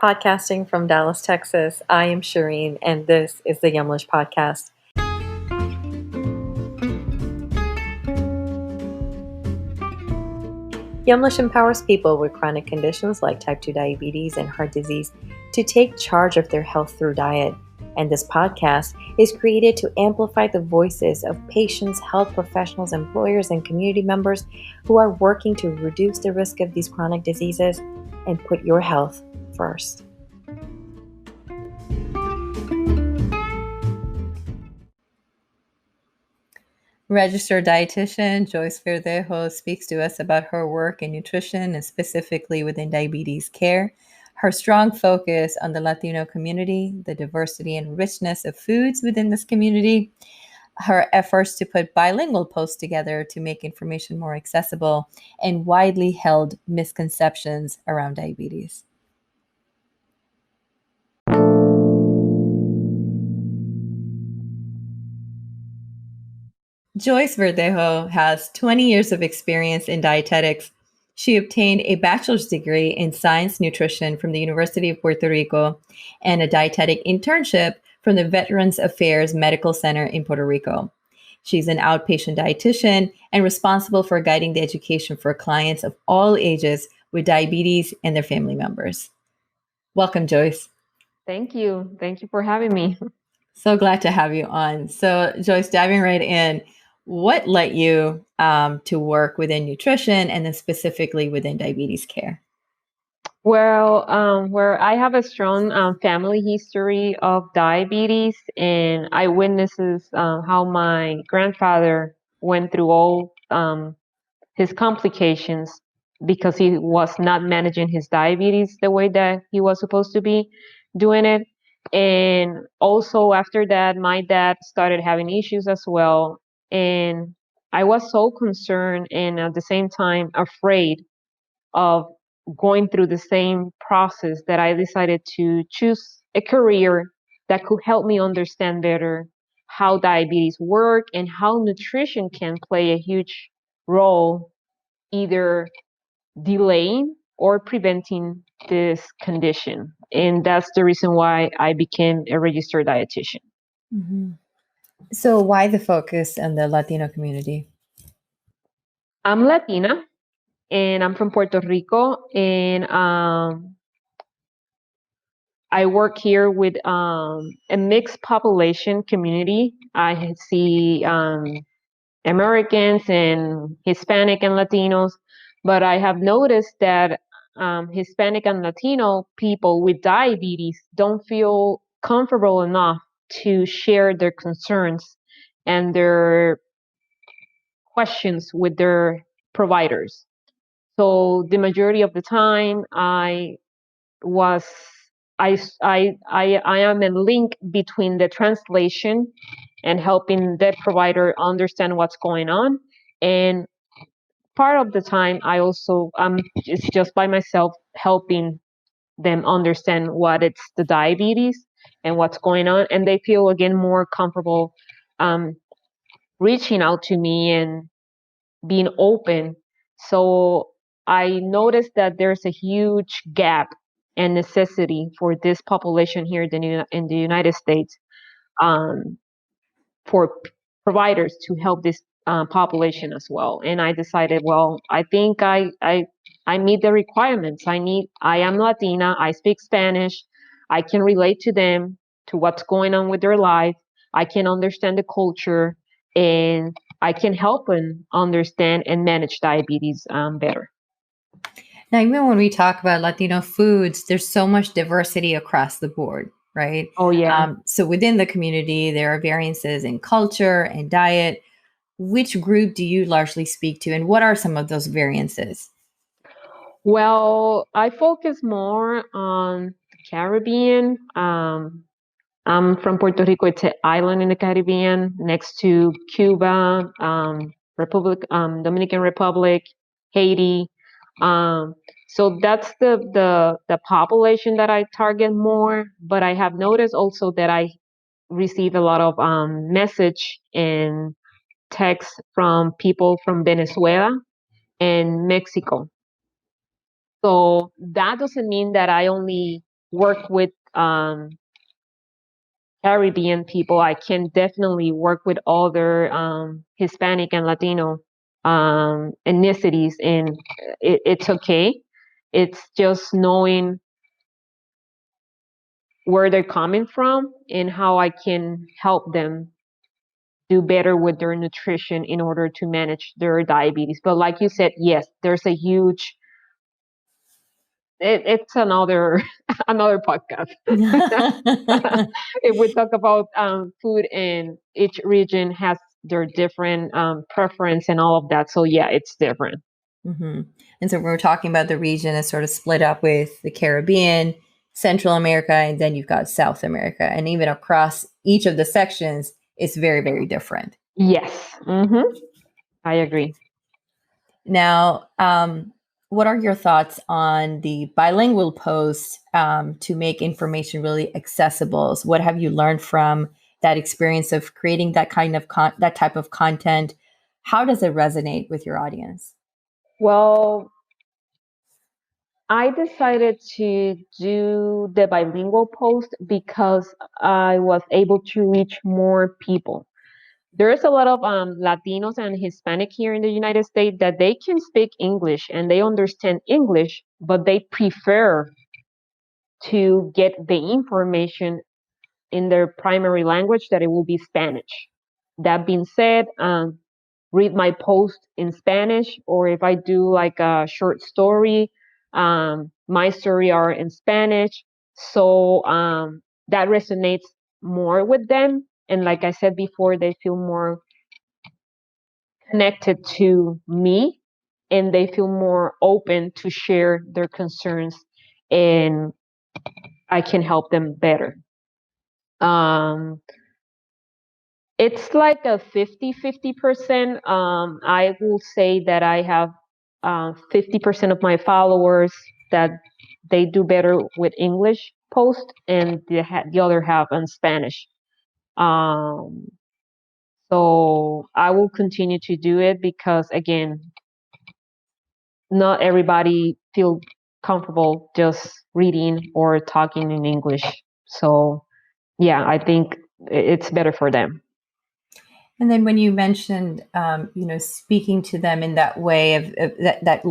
Podcasting from Dallas, Texas, I am Shireen, and this is the Yumlish podcast. Yumlish empowers people with chronic conditions like type 2 diabetes and heart disease to take charge of their health through diet. And this podcast is created to amplify the voices of patients, health professionals, employers, and community members who are working to reduce the risk of these chronic diseases and put your health first. Registered Dietitian Joyce Verdejo speaks to us about her work in nutrition and specifically within diabetes care, her strong focus on the Latino community, the diversity and richness of foods within this community, her efforts to put bilingual posts together to make information more accessible, and widely held misconceptions around diabetes. Joyce Verdejo has 20 years of experience in dietetics. She obtained a bachelor's degree in science nutrition from the University of Puerto Rico and a dietetic internship from the Veterans Affairs Medical Center in Puerto Rico. She's an outpatient dietitian and responsible for guiding the education for clients of all ages with diabetes and their family members. Welcome, Joyce. Thank you. Thank you for having me. So glad to have you on. So, Joyce, diving right in, what led you to work within nutrition and then specifically within diabetes care? Well, where I have a strong family history of diabetes, and I witnesses how my grandfather went through all his complications because he was not managing his diabetes the way that he was supposed to be doing it. And also after that, my dad started having issues as well. And I was so concerned and at the same time afraid of going through the same process that I decided to choose a career that could help me understand better how diabetes work and how nutrition can play a huge role either delaying or preventing this condition. And that's the reason why I became a registered dietitian. Mm-hmm. So why the focus on the Latino community? I'm Latina and I'm from Puerto Rico, and I work here with a mixed population community. I see Americans and Hispanic and Latinos, but I have noticed that Hispanic and Latino people with diabetes don't feel comfortable enough to share their concerns and their questions with their providers. So the majority of the time, was I am a link between the translation and helping that provider understand what's going on. And part of the time, I also it's just by myself helping them understand what it's the diabetes and what's going on, and they feel again more comfortable um, reaching out to me and being open. So I noticed that there's a huge gap and necessity for this population here in the United States um, for providers to help this population as well. And I decided, well, I think I meet the requirements. I am Latina. I speak Spanish. I can relate to them, to what's going on with their life. I can understand the culture, and I can help them understand and manage diabetes better. Now, even when we talk about Latino foods, there's so much diversity across the board, right? Oh yeah. So within the community, there are variances in culture and diet. Which group do you largely speak to, and what are some of those variances? Well, I focus more on the Caribbean. I'm from Puerto Rico. It's an island in the Caribbean next to Cuba, Dominican Republic, Haiti. Um, so that's the population that I target more. But I have noticed also that I receive a lot of message and text from people from Venezuela and Mexico. So that doesn't mean that I only work with Caribbean people. I can definitely work with other Hispanic and Latino ethnicities, and it's okay. It's just knowing where they're coming from and how I can help them do better with their nutrition in order to manage their diabetes. But like you said, yes, there's a huge it's another another podcast. If we talk about food, and each region has their different preference and all of that, so yeah, it's different. Mm-hmm. And so we're talking about the region is sort of split up with the Caribbean, Central America, and then you've got South America. And even across each of the sections, it's very, very different. Yes. I agree. Now, what are your thoughts on the bilingual post to make information really accessible? So what have you learned from that experience of creating that kind of that type of content? How does it resonate with your audience? Well, I decided to do the bilingual post because I was able to reach more people. There's a lot of Latinos and Hispanic here in the United States that they can speak English and they understand English, but they prefer to get the information in their primary language, that it will be Spanish. That being said, read my post in Spanish, or if I do like a short story, my story are in Spanish. So that resonates more with them. And like I said before, they feel more connected to me, and they feel more open to share their concerns, and I can help them better. Um, it's like a 50-50%. I will say that I have 50% of my followers that they do better with English post, and the other half in Spanish. Um, so I will continue to do it because, again, not everybody feel comfortable just reading or talking in English. So yeah, I think it's better for them. And then when you mentioned, speaking to them in that way of that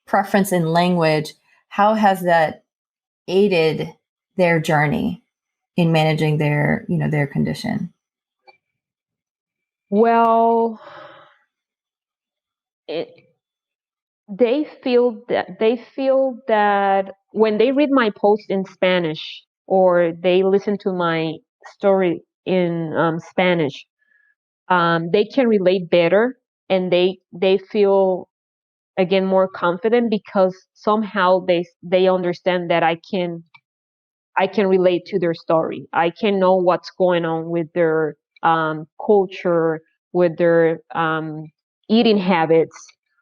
preference in language, how has that aided their journey in managing their condition? Well, it, they feel that when they read my post in Spanish or they listen to my story in Spanish, they can relate better, and they feel again more confident because somehow they understand that I can relate to their story. I can know what's going on with their culture, with their eating habits,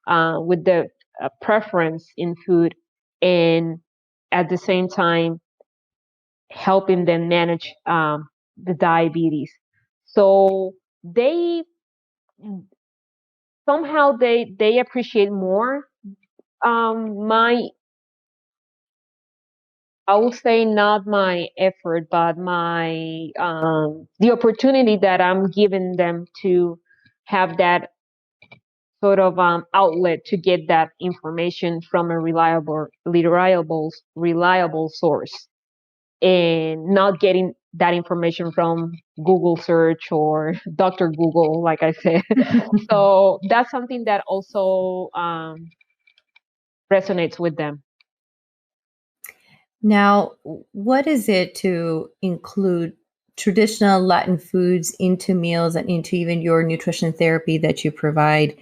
with the preference in food, and at the same time helping them manage the diabetes. So they somehow they appreciate more my, I would say, not my effort, but my the opportunity that I'm giving them to have that sort of outlet to get that information from a reliable source, and not getting that information from Google search or Dr. Google, like I said. So that's something that also resonates with them. Now, what is it to include traditional Latin foods into meals and into even your nutrition therapy that you provide?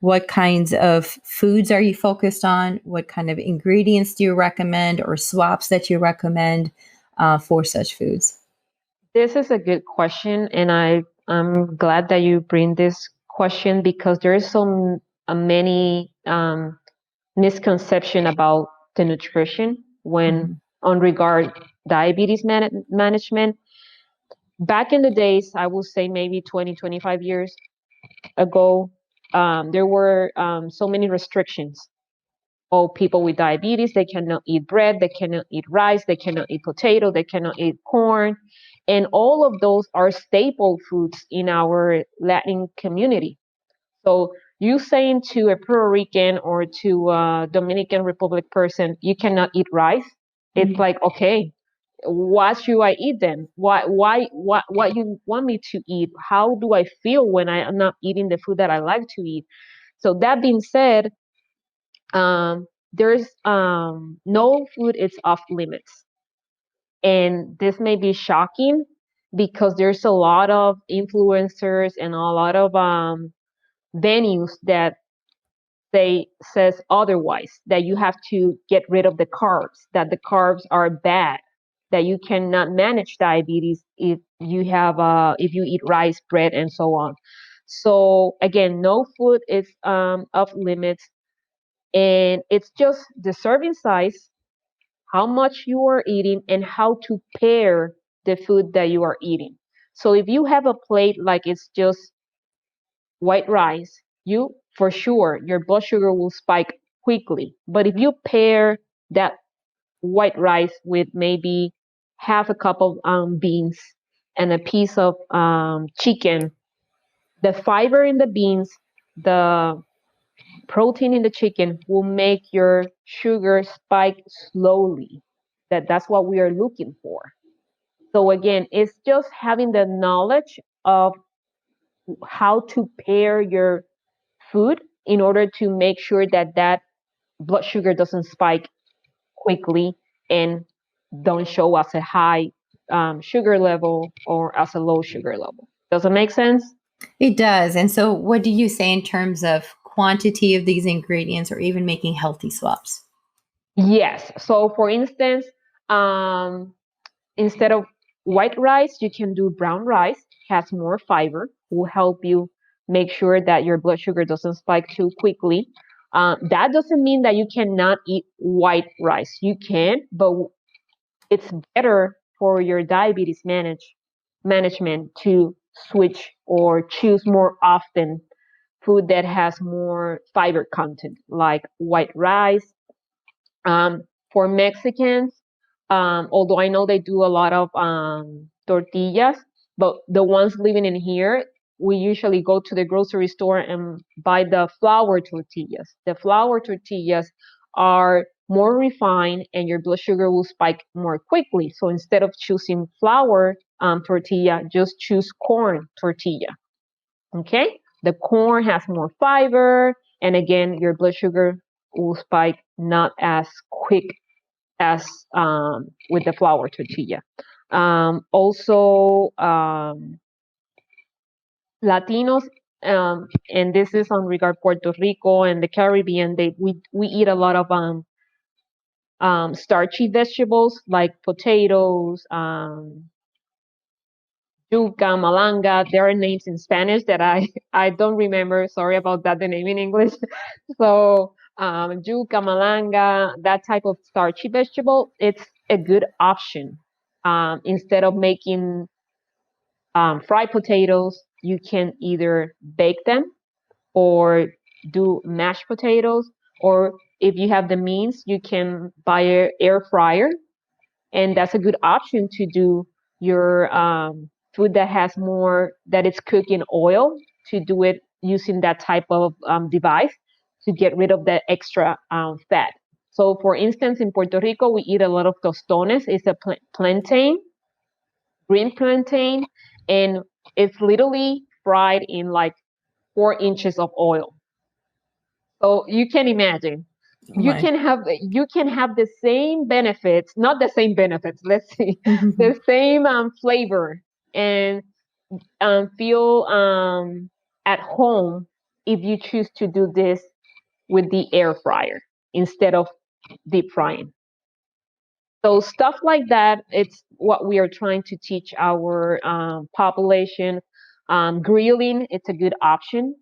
What kinds of foods are you focused on? What kind of ingredients do you recommend or swaps that you recommend for such foods? This is a good question, and I'm glad that you bring this question because there is so many misconception about the nutrition when Mhm. on regard diabetes management. Back in the days, I will say maybe 20, 25 years ago, there were so many restrictions All people with diabetes, they cannot eat bread, they cannot eat rice, they cannot eat potato, they cannot eat corn. And all of those are staple foods in our Latin community. So you saying to a Puerto Rican or to a Dominican Republic person, you cannot eat rice, it's like, okay, what should I eat then? What you want me to eat? How do I feel when I am not eating the food that I like to eat? So that being said, there's no food is off limits, and this may be shocking because there's a lot of influencers and a lot of venues that they says otherwise, that you have to get rid of the carbs, that the carbs are bad, that you cannot manage diabetes if you eat rice, bread, and so on. So again, no food is off limits, and it's just the serving size, how much you are eating, and how to pair the food that you are eating. So if you have a plate like it's just white rice, you for sure your blood sugar will spike quickly. But if you pair that white rice with maybe half a cup of beans and a piece of chicken, the fiber in the beans, the protein in the chicken will make your sugar spike slowly. That's what we are looking for. So again, it's just having the knowledge of how to pair your food in order to make sure that that blood sugar doesn't spike quickly and don't show as a high sugar level or as a low sugar level. Does it make sense? It does. And so, what do you say in terms of quantity of these ingredients or even making healthy swaps? Yes. So, for instance, instead of white rice, you can do brown rice, has more fiber, will help you make sure that your blood sugar doesn't spike too quickly. That doesn't mean that you cannot eat white rice. You can, but it's better for your diabetes management to switch or choose more often food that has more fiber content, like white rice. For Mexicans, although I know they do a lot of tortillas, but the ones living in here, we usually go to the grocery store and buy the flour tortillas. The flour tortillas are more refined and your blood sugar will spike more quickly. So instead of choosing flour tortilla, just choose corn tortilla. Okay? The corn has more fiber, and again, your blood sugar will spike not as quick as with the flour tortilla. Also, Latinos, and this is on regard Puerto Rico and the Caribbean, we eat a lot of starchy vegetables like potatoes, yuca, malanga. There are names in Spanish that I don't remember. Sorry about that, the name in English. So yuca, malanga, that type of starchy vegetable, it's a good option. Instead of making fried potatoes, you can either bake them or do mashed potatoes, or if you have the means, you can buy an air fryer, and that's a good option to do your food that has more that it's cooked in oil, to do it using that type of device to get rid of the extra fat. So for instance, in Puerto Rico, we eat a lot of tostones. It's a plantain, green plantain, and it's literally fried in like 4 inches of oil. So you can imagine Right. you can have the same benefits, not the same benefits, let's see, the same flavor, and feel at home if you choose to do this with the air fryer instead of deep frying. So stuff like that, it's what we are trying to teach our population. Grilling, it's a good option.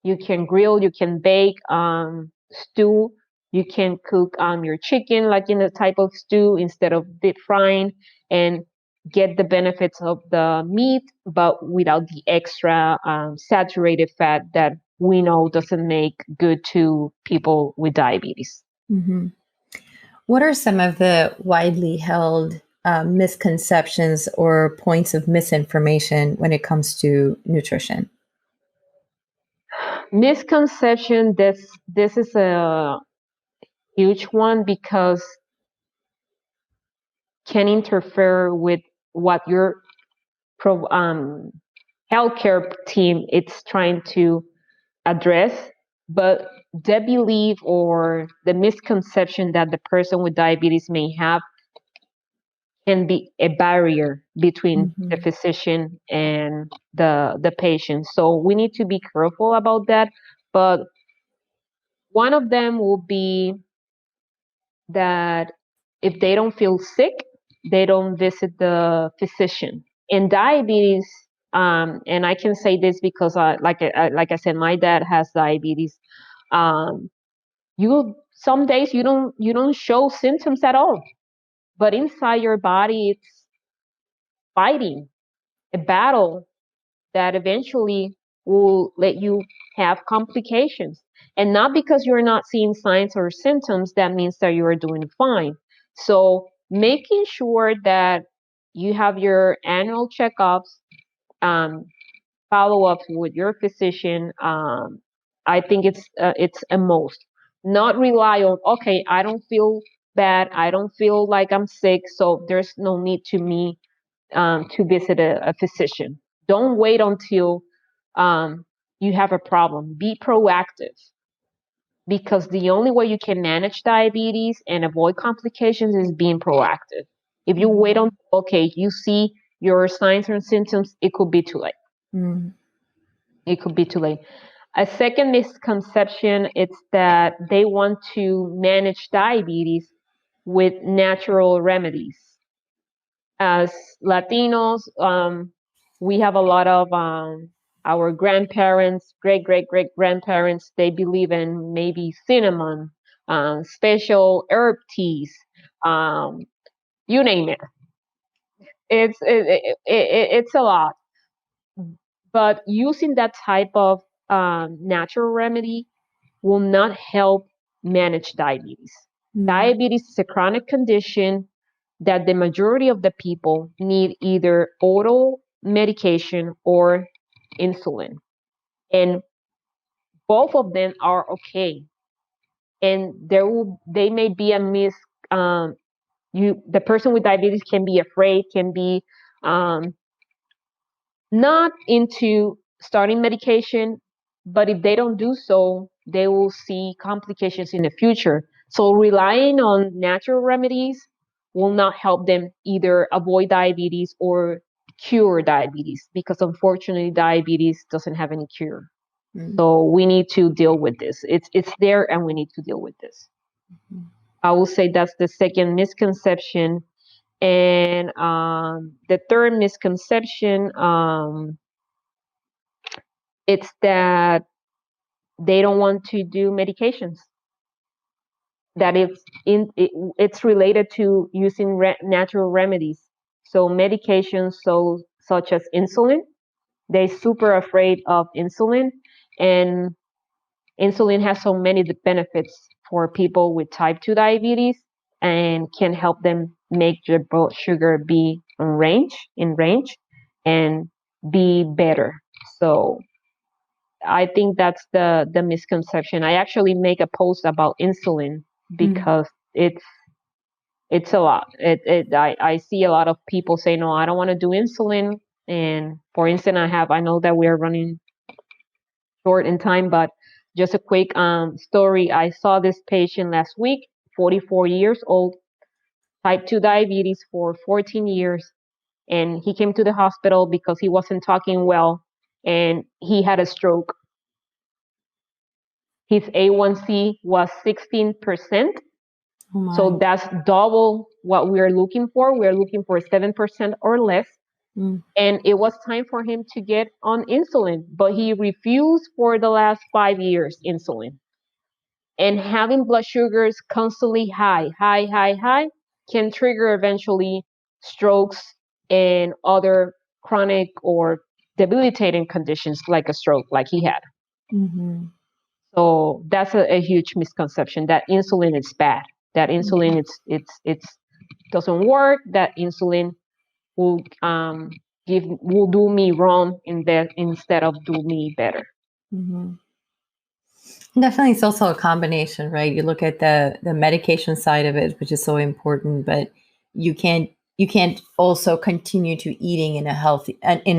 You can grill, you can bake, stew. You can cook your chicken like in a type of stew instead of deep frying, and get the benefits of the meat, but without the extra saturated fat that we know doesn't make good to people with diabetes. Mm-hmm. What are some of the widely held misconceptions or points of misinformation when it comes to nutrition? Misconception, this is a huge one because can interfere with what your healthcare team is trying to address, but the belief or the misconception that the person with diabetes may have can be a barrier between the Mm-hmm. physician and the patient. So we need to be careful about that. But one of them will be that if they don't feel sick, they don't visit the physician. In diabetes, and I can say this because, like I said, my dad has diabetes. Um, you some days you don't show symptoms at all, but inside your body it's fighting a battle that eventually will let you have complications. And not because you're not seeing signs or symptoms, that means that you are doing fine. So making sure that you have your annual checkups, um, follow-ups with your physician, I think it's a most. Not rely on, okay, I don't feel bad, I don't feel like I'm sick, so there's no need to me to visit a physician. Don't wait until um, you have a problem. Be proactive because the only way you can manage diabetes and avoid complications is being proactive. If you wait on, okay, you see your signs and symptoms, it could be too late. Mm-hmm. It could be too late. A second misconception is that they want to manage diabetes with natural remedies. As Latinos, we have a lot of our grandparents, great grandparents, they believe in maybe cinnamon, special herb teas, um, you name it. It's a lot. But using that type of natural remedy will not help manage diabetes. Diabetes is a chronic condition that the majority of the people need either oral medication or insulin. And both of them are okay. And they may be a um, the person with diabetes can be afraid, can be um, not into starting medication, but if they don't do so, they will see complications in the future. So relying on natural remedies will not help them either avoid diabetes or cure diabetes because unfortunately diabetes doesn't have any cure. Mm-hmm. So we need to deal with this. It's there and we need to deal with this. I will say that's the second misconception. And the third misconception, it's that they don't want to do medications. That it's related to using natural remedies. So medications, such as insulin, they're super afraid of insulin, and insulin has so many benefits for people with type 2 diabetes and can help them make their blood sugar be in range and be better. So I think that's the misconception. I actually make a post about insulin because it's a lot. I see a lot of people say, no, I don't want to do insulin. And for instance, I know that we are running short in time, but just a quick story. I saw this patient last week, 44 years old, type 2 diabetes for 14 years. And he came to the hospital because he wasn't talking well and he had a stroke. His A1C was 16%. Oh my. So that's double what we are looking for. We are looking for 7% or less. Mm. And it was time for him to get on insulin, but he refused for the last 5 years insulin. And having blood sugars constantly high, can trigger eventually strokes and other chronic or debilitating conditions like a stroke, like he had. Mm-hmm. So that's a huge misconception that insulin is bad. That insulin it's doesn't work. That insulin will will do me wrong instead of do me better. Mm-hmm. Definitely, it's also a combination, right? You look at the medication side of it, which is so important, but you can't also continue to eating in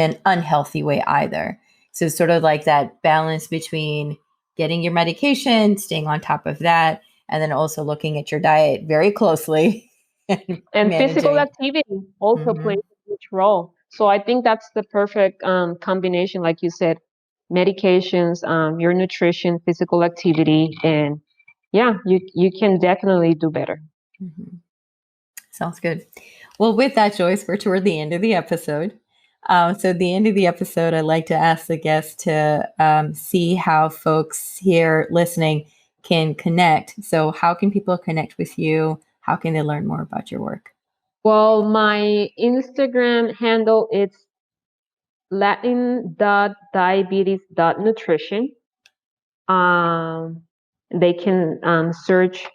an unhealthy way either. So it's sort of like that balance between getting your medication, staying on top of that, and then also looking at your diet very closely and And physical managing. activity also Mm-hmm. plays a huge role. So I think that's the perfect combination, like you said, medications, your nutrition, physical activity, and yeah, you can definitely do better. Mm-hmm. Sounds good. Well, with that, Joyce, we're toward the end of the episode. So, at the end of the episode, I'd like to ask the guests to see how folks here listening can connect. So, how can people connect with you? How can they learn more about your work? Well, my Instagram handle is latin.diabetes.nutrition. They can search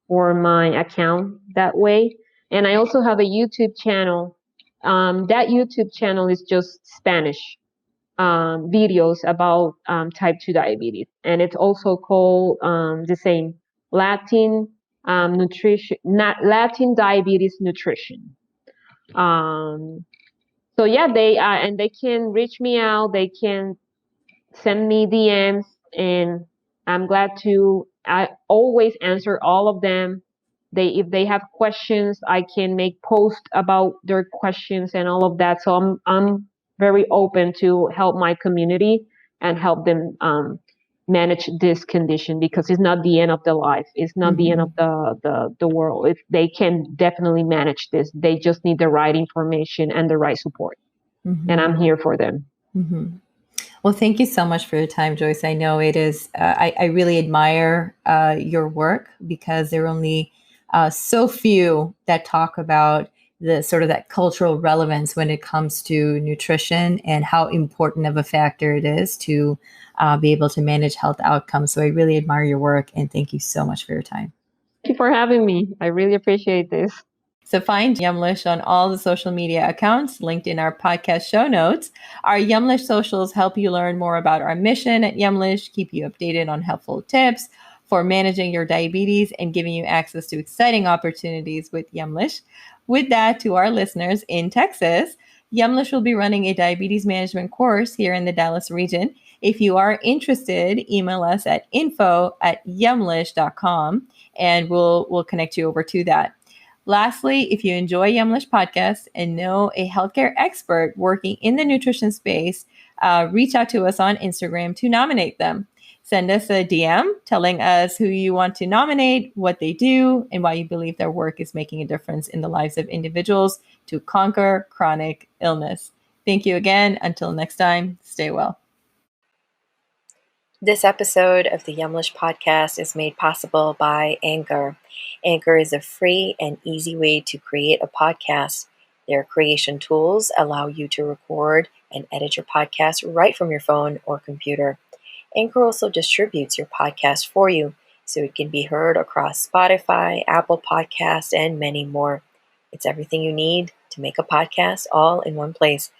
for my account that way. And I also have a YouTube channel. That YouTube channel is just Spanish videos about type 2 diabetes. And it's also called the same Latin nutrition, not Latin diabetes nutrition. So yeah, they can reach me out. They can send me DMs, and I'm glad to. I always answer all of them. If they have questions, I can make posts about their questions and all of that. So I'm very open to help my community and help them manage this condition, because it's not the end of the life. It's not the end of the world. They can definitely manage this. They just need the right information and the right support, and I'm here for them. Mm-hmm. Well, thank you so much for your time, Joyce. I know it is, I really admire your work, because there are only so few that talk about the sort of that cultural relevance when it comes to nutrition and how important of a factor it is to be able to manage health outcomes. So I really admire your work, and thank you so much for your time. Thank you for having me. I really appreciate this. So find Yumlish on all the social media accounts linked in our podcast show notes. Our Yumlish socials help you learn more about our mission at Yumlish, keep you updated on helpful tips for managing your diabetes, and giving you access to exciting opportunities with Yumlish. With that, to our listeners in Texas, Yumlish will be running a diabetes management course here in the Dallas region. If you are interested, email us at info@yumlish.com, and we'll connect you over to that. Lastly, if you enjoy Yumlish podcast and know a healthcare expert working in the nutrition space, reach out to us on Instagram to nominate them. Send us a DM telling us who you want to nominate, what they do, and why you believe their work is making a difference in the lives of individuals to conquer chronic illness. Thank you again. Until next time, stay well. This episode of the Yumlish podcast is made possible by Anchor. Anchor is a free and easy way to create a podcast. Their creation tools allow you to record and edit your podcast right from your phone or computer. Anchor also distributes your podcast for you, so it can be heard across Spotify, Apple Podcasts, and many more. It's everything you need to make a podcast all in one place.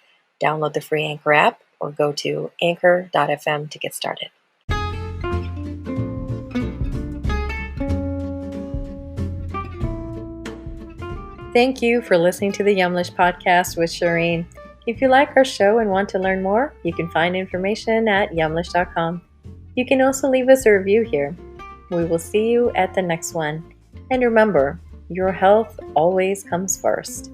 Download the free Anchor app or go to anchor.fm to get started. Thank you for listening to the Yumlish podcast with Shireen. If you like our show and want to learn more, you can find information at yumlish.com. You can also leave us a review here. We will see you at the next one. And remember, your health always comes first.